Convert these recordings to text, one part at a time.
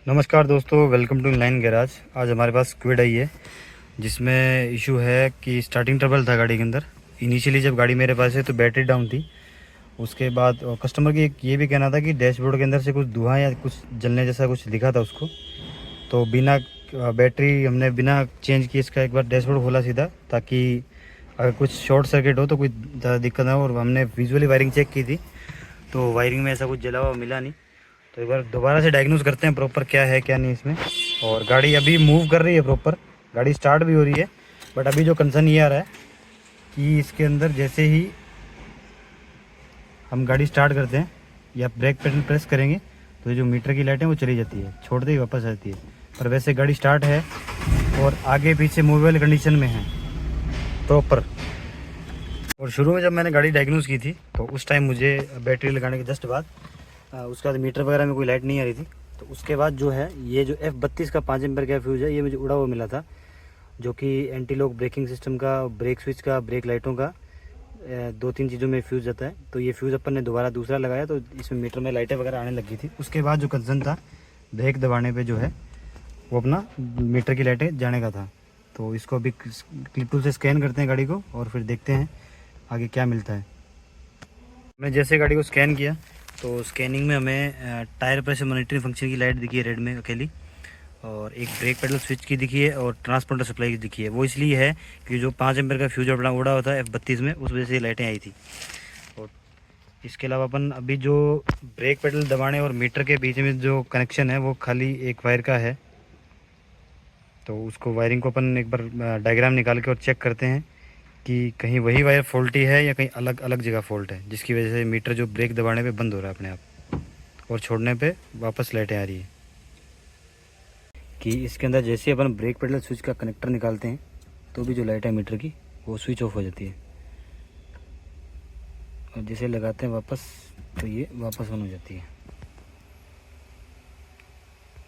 नमस्कार दोस्तों, welcome to inline garage. आज हमारे पास क्विड आई है जिसमें इशू है कि स्टार्टिंग ट्रबल था गाड़ी के अंदर। इनिशियली जब गाड़ी मेरे पास है तो बैटरी डाउन थी। उसके बाद कस्टमर की ये भी कहना था कि डैशबोर्ड के अंदर से कुछ धुआं या कुछ जलने जैसा कुछ दिखा था उसको। तो बिना बैटरी हमने बिना चेंज किए इसका एक बार डैशबोर्ड खोला सीधा, ताकि अगर कुछ शॉर्ट सर्किट हो तो कोई ज़्यादा दिक्कत ना हो। और हमने विजुअली वायरिंग चेक की थी तो वायरिंग में ऐसा कुछ जला हुआ मिला नहीं। तो एक बार दोबारा से डायग्नोज करते हैं प्रॉपर क्या है क्या नहीं इसमें। और गाड़ी अभी मूव कर रही है प्रॉपर, गाड़ी स्टार्ट भी हो रही है। बट अभी जो कंसर्न ये आ रहा है कि इसके अंदर जैसे ही हम गाड़ी स्टार्ट करते हैं या ब्रेक पैडल प्रेस करेंगे तो ये जो मीटर की लाइट है वो चली जाती है, छोड़ते ही वापस आती है। पर वैसे गाड़ी स्टार्ट है और आगे पीछे मूवेबल कंडीशन में है प्रॉपर। और शुरू में जब मैंने गाड़ी डायग्नोज की थी तो उस टाइम मुझे बैटरी लगाने के जस्ट बाद उसके बाद मीटर वगैरह में कोई लाइट नहीं आ रही थी। तो उसके बाद जो है ये जो F32 का 5 एम्पीयर का फ्यूज़ है ये मुझे उड़ा हुआ मिला था, जो कि एंटी लॉक ब्रेकिंग सिस्टम का, ब्रेक स्विच का, ब्रेक लाइटों का, 2-3 चीज़ों में फ्यूज़ जाता है। तो ये फ्यूज़ अपन ने दोबारा दूसरा लगाया तो इसमें मीटर में लाइटें वगैरह आने लगी थी। उसके बाद जो कंसर्न था ब्रेक दबाने पर जो है वो अपना मीटर की लाइटें जाने का था। तो इसको अभी क्लिप टूल से स्कैन करते हैं गाड़ी को और फिर देखते हैं आगे क्या मिलता है। मैंने जैसे गाड़ी को स्कैन किया तो स्कैनिंग में हमें टायर प्रेशर मॉनिटरिंग फंक्शन की लाइट दिखी है रेड में अकेली, और एक ब्रेक पेडल स्विच की दिखी है और ट्रांसपोर्टर सप्लाई की दिखी है। वो इसलिए है कि जो 5 एम्पीयर का फ्यूज अपना उड़ा हुआ था F32 में, उस वजह से ये लाइटें आई थी। और इसके अलावा अपन अभी जो ब्रेक पेडल दबाने और मीटर के बीच में जो कनेक्शन है वो खाली एक वायर का है। तो उसको वायरिंग को अपन एक बार डायग्राम निकाल के और चेक करते हैं कि कहीं वही वायर फॉल्टी है या कहीं अलग अलग जगह फॉल्ट है, जिसकी वजह से मीटर जो ब्रेक दबाने पे बंद हो रहा है अपने आप और छोड़ने पे वापस लाइटें आ रही है। कि इसके अंदर जैसे अपन ब्रेक पेडल स्विच का कनेक्टर निकालते हैं तो भी जो लाइट है मीटर की वो स्विच ऑफ हो जाती है, और जैसे लगाते हैं वापस तो ये वापस ऑन हो जाती है।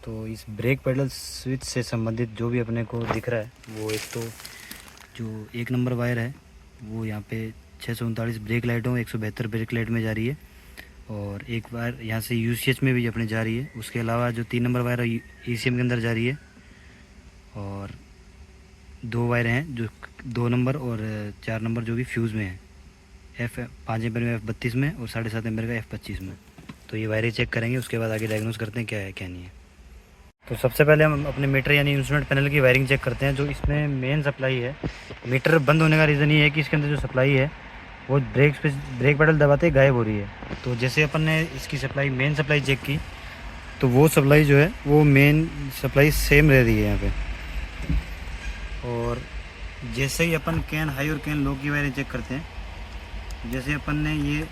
तो इस ब्रेक पेडल स्विच से संबंधित जो भी अपने को दिख रहा है वो एक तो जो 1 नंबर वायर है वो यहाँ पे 639 ब्रेक लाइटों 172 ब्रेक लाइट में जा रही है, और एक वायर यहाँ से UCH में भी अपने जा रही है। उसके अलावा जो 3 नंबर वायर ECM के अंदर जा रही है, और 2 वायर हैं जो 2 नंबर और 4 नंबर जो भी फ्यूज़ में है, 5 एम्पीयर में F32 में और 7.5 एम्पीयर का F25 में। तो ये वायरें चेक करेंगे, उसके बाद आगे डायग्नोस करते हैं क्या है क्या नहीं है। तो सबसे पहले हम अपने मीटर यानी इंस्ट्रूमेंट पैनल की वायरिंग चेक करते हैं। जो इसमें मेन सप्लाई है, मीटर बंद होने का रीज़न ये है कि इसके अंदर जो सप्लाई है वो ब्रेक पेडल दबाते गायब हो रही है। तो जैसे अपन ने इसकी सप्लाई मेन सप्लाई चेक की तो वो सप्लाई जो है वो मेन सप्लाई सेम रह रही है यहाँ पे। और जैसे ही अपन कैन हाई और कैन लो की वायरिंग चेक करते हैं, जैसे अपन ने ये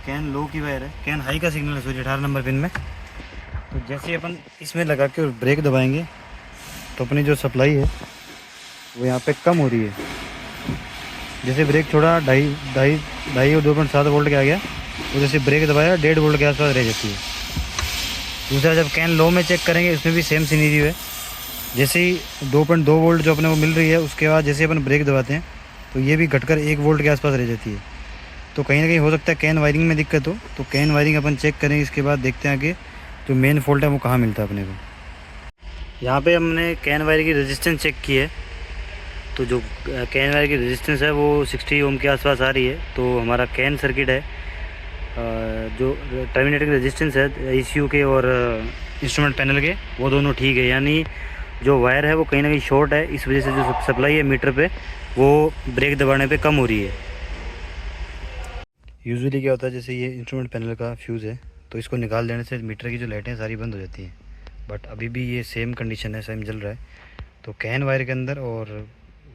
कैन लो की वायर है, कैन हाई का सिग्नल है सॉरी 18 नंबर पिन में। तो जैसे ही अपन इसमें लगा के ब्रेक दबाएंगे तो अपनी जो सप्लाई है वो यहाँ पे कम हो रही है। जैसे ब्रेक छोड़ा 2.5 और 2.7 वोल्ट के आ गया, तो जैसे ब्रेक दबाया 1.5 वोल्ट के आसपास रह जाती है। दूसरा जब कैन लो में चेक करेंगे उसमें भी सेम सीनरी है। जैसे ही 2.2 वोल्ट जो अपने को मिल रही है उसके बाद जैसे अपन ब्रेक दबाते हैं तो ये भी घटकर 1 वोल्ट के आसपास रह जाती है। तो कहीं ना कहीं हो सकता है कैन वायरिंग में दिक्कत हो। तो कैन वायरिंग अपन चेक करेंगे, इसके बाद देखते हैं आगे जो मेन फॉल्ट है वो कहाँ मिलता है अपने को। यहाँ पे हमने कैन वायर की रेजिस्टेंस चेक की है। तो जो कैन वायर की रेजिस्टेंस है वो 60 ओम के आसपास आ रही है। तो हमारा कैन सर्किट है, जो टर्मिनेटिंग रेजिस्टेंस है ECU के और इंस्ट्रूमेंट पैनल के, वो दोनों ठीक है। यानी जो वायर है वो कहीं ना कहीं शॉर्ट है, इस वजह से जो सप्लाई है मीटर पे वो ब्रेक दबाने पे कम हो रही है। यूजुअली क्या होता है, जैसे ये इंस्ट्रूमेंट पैनल का फ्यूज़ है तो इसको निकाल देने से मीटर की जो लाइटें सारी बंद हो जाती हैं। बट अभी भी ये सेम कंडीशन है, सेम जल रहा है। तो कैन वायर के अंदर और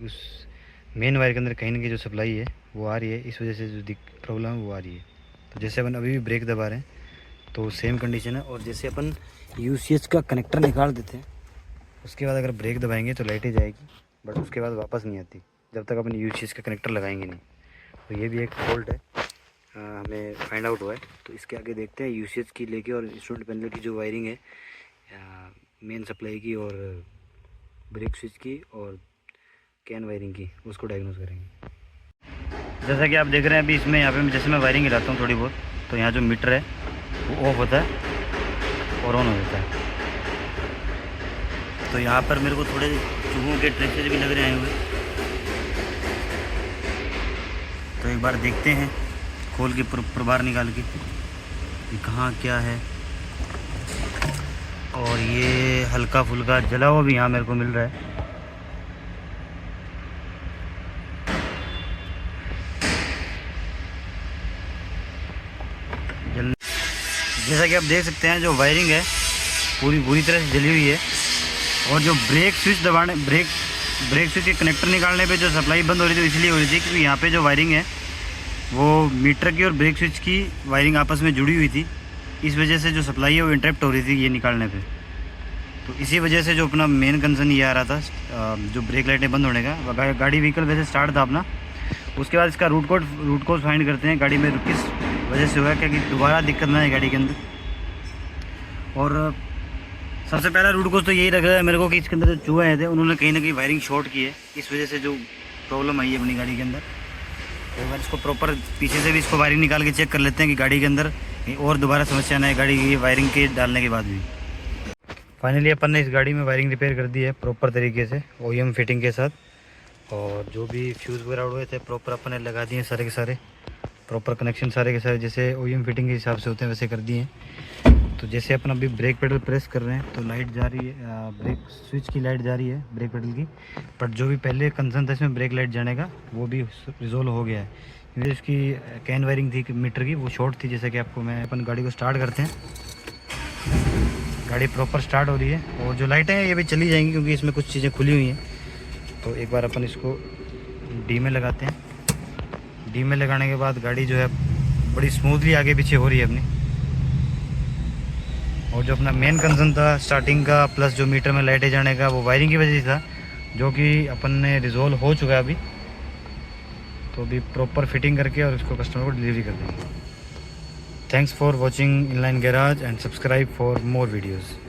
उस मेन वायर के अंदर कहीं ना कहीं जो सप्लाई है वो आ रही है, इस वजह से जो प्रॉब्लम है वो आ रही है। तो जैसे अपन अभी भी ब्रेक दबा रहे हैं तो सेम कंडीशन है। और जैसे अपन UCH का कनेक्टर निकाल देते हैं उसके बाद अगर ब्रेक दबाएंगे तो लाइटें जाएगी, बट उसके बाद वापस नहीं आती जब तक अपन UCH का कनेक्टर लगाएंगे नहीं। तो ये भी एक फॉल्ट है, हमें फाइंड आउट हुआ है। तो इसके आगे देखते हैं UCH की लेके और इंस्ट्रूमेंट पैनल की जो वायरिंग है मेन सप्लाई की और ब्रेक स्विच की और कैन वायरिंग की, उसको डायग्नोस करेंगे। जैसा कि आप देख रहे हैं अभी इसमें यहाँ पे जैसे मैं वायरिंग हिलाता हूँ थोड़ी बहुत, तो यहाँ जो मीटर है वो ऑफ होता है और ऑन हो जाता है। तो यहाँ पर मेरे को थोड़े चूहों के ट्रेसेस भी लग रहे हैं हुए, तो एक बार देखते हैं खोल के बाहर निकाल के कहाँ क्या है। और ये हल्का फुल्का जला हुआ भी यहाँ मेरे को मिल रहा है। जैसा कि आप देख सकते हैं जो वायरिंग है पूरी बुरी तरह से जली हुई है। और जो ब्रेक स्विच दबाने ब्रेक स्विच के कनेक्टर निकालने पे जो सप्लाई बंद हो रही थी इसलिए हो रही थी क्योंकि यहाँ पे जो वायरिंग है वो मीटर की और ब्रेक स्विच की वायरिंग आपस में जुड़ी हुई थी। इस वजह से जो सप्लाई है वो इंटरप्ट हो रही थी ये निकालने पे। तो इसी वजह से जो अपना मेन कंसर्न ये आ रहा था जो ब्रेक लाइटें बंद होने का। गाड़ी व्हीकल वैसे स्टार्ट था अपना। उसके बाद इसका रूट कोज फाइंड करते हैं गाड़ी में किस वजह से हुआ, क्या कि दोबारा दिक्कत ना है गाड़ी के अंदर। और सबसे पहला रूट कोज तो यही लग रहा है मेरे को कि इसके अंदर जो चूहे आए थे उन्होंने कहीं ना कहीं वायरिंग शॉर्ट की है, इस वजह से जो प्रॉब्लम आई है अपनी गाड़ी के अंदर। तो एक बार इसको प्रॉपर पीछे से भी इसको वायरिंग निकाल के चेक कर लेते हैं कि गाड़ी के अंदर और दोबारा समस्या ना है गाड़ी की वायरिंग के डालने के बाद भी। फाइनली अपन ने इस गाड़ी में वायरिंग रिपेयर कर दी है प्रॉपर तरीके से OEM फिटिंग के साथ। और जो भी फ्यूज़ वगैरह उड़े थे प्रॉपर अपन ने लगा दिए सारे के सारे, प्रॉपर कनेक्शन सारे के सारे जैसे OEM फिटिंग के हिसाब से होते हैं वैसे कर दिए हैं। तो जैसे अपन अभी ब्रेक पेडल प्रेस कर रहे हैं तो लाइट जा रही है, ब्रेक स्विच की लाइट जा रही है ब्रेक पेडल की। बट जो भी पहले कंसर्न था इसमें ब्रेक लाइट जाने का वो भी रिजोल्व हो गया है क्योंकि उसकी कैन वायरिंग थी मीटर की वो शॉर्ट थी। जैसे कि आपको मैं अपन गाड़ी को स्टार्ट करते हैं, गाड़ी प्रॉपर स्टार्ट हो रही है और जो लाइटें हैं ये भी चली जाएंगी क्योंकि इसमें कुछ चीज़ें खुली हुई हैं। तो एक बार अपन इसको डी में लगाते हैं। डी में लगाने के बाद गाड़ी जो है बड़ी स्मूथली आगे पीछे हो रही है अपनी। और जो अपना मेन कंसर्न था स्टार्टिंग का प्लस जो मीटर में लाइटें जाने का वो वायरिंग की वजह से था, जो कि अपन ने रिजोल्व हो चुका है अभी। तो अभी प्रॉपर फिटिंग करके और इसको कस्टमर को डिलीवरी कर देंगे। Thanks for watching inline garage and subscribe for more videos.